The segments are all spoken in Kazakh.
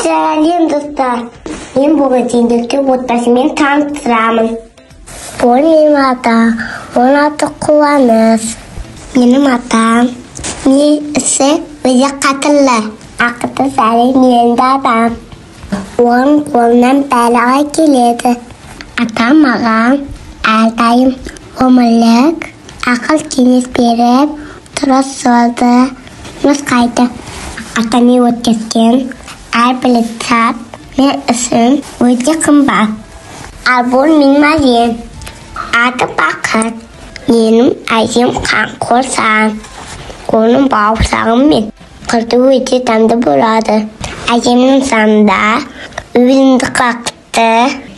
Сәлем достар. Мен бүгін сендерге отбасымен таныстырамын. Бұл менің атам, оның аты Қуаныш. Менің атам, мен ісі өте қатырлы. Ақыты сәрі менің де адам. Оның қолынан бәліға келеді. Атам маған әрдайым өмірлік ақыл кеңес беріп, дұрыс жолды нұсқайды. Атаны өткізген әрбір сәт мен үшін өте қымбат. Ал бұл менің әжем. Аты Бақыт. Менің әжем қамқор саған. Оның бауырсағым мен құрты өте тәмді болады. Әжемнің жанында өзімді бақытты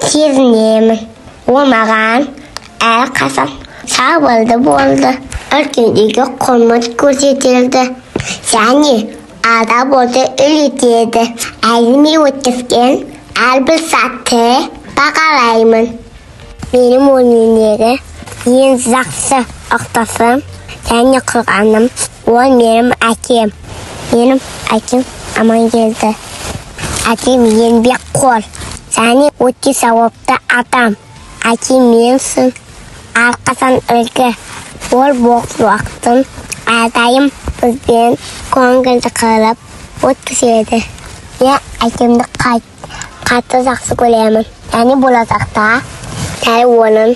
сезінемін. Ол маған әрқашан сабырлы болды. Үлкендерге құрмет көрсетеді. Және ада болды үйретеді. Әжеме өткізген әрбір сәтті бағалаймын. Менің өмірімдегі ең жақсы ықтасым және қылғаным ол менің әкем. Менің әкем Амангелді. Әкем еңбекқор және өте сауапты адам. Әкем мен үшін әрқашан үлгі. Ол бос уақытын әрдайым бізбен көңілді қылып өткізеді. Мен әкемді қатты жақсы көремін. Және болашақта дәл оның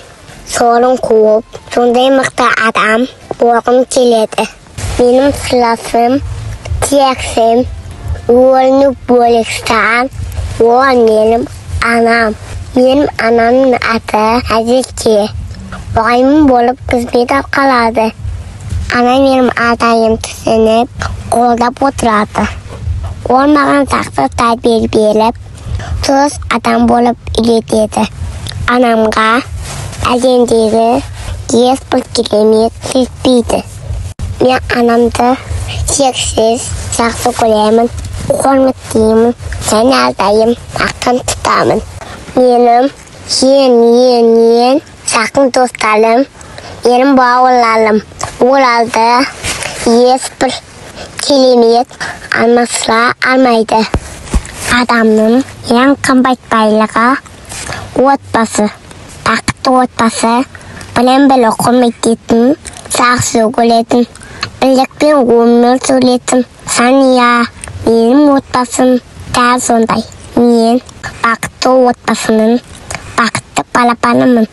жолын қуып, сондай мықты адам болғым келеді. Менің сыйласым, тиексім, орны бөлікстан, ол менің анам. Менің анамның аты Әзеке. Мұғалім болып қызмет атқарады. Анам менің әрдайым түсініп, қолдап отырады. Ол маған жақсы тәрбие беріп, дұрыс адам болып үйретеді. Анамға әлемдегі ешбір керемет жетпейді. Мен анамды шексіз жақсы көремін, құрметтеймін және әрдайым мақтан тұтамын. Менің ең жақын достарым, менің бауырларым. Оларды ешбір керемет алмастыра алмайды. Адамның ең қымбат байлығы отбасы. Бақытты отбасы білім-білі құрметтейтін, жақсы көретін, бірлікпен өмір сүретін. Сания, менің отбасым дәл сондай. Мен бақытты отбасының бақытты балапанымын.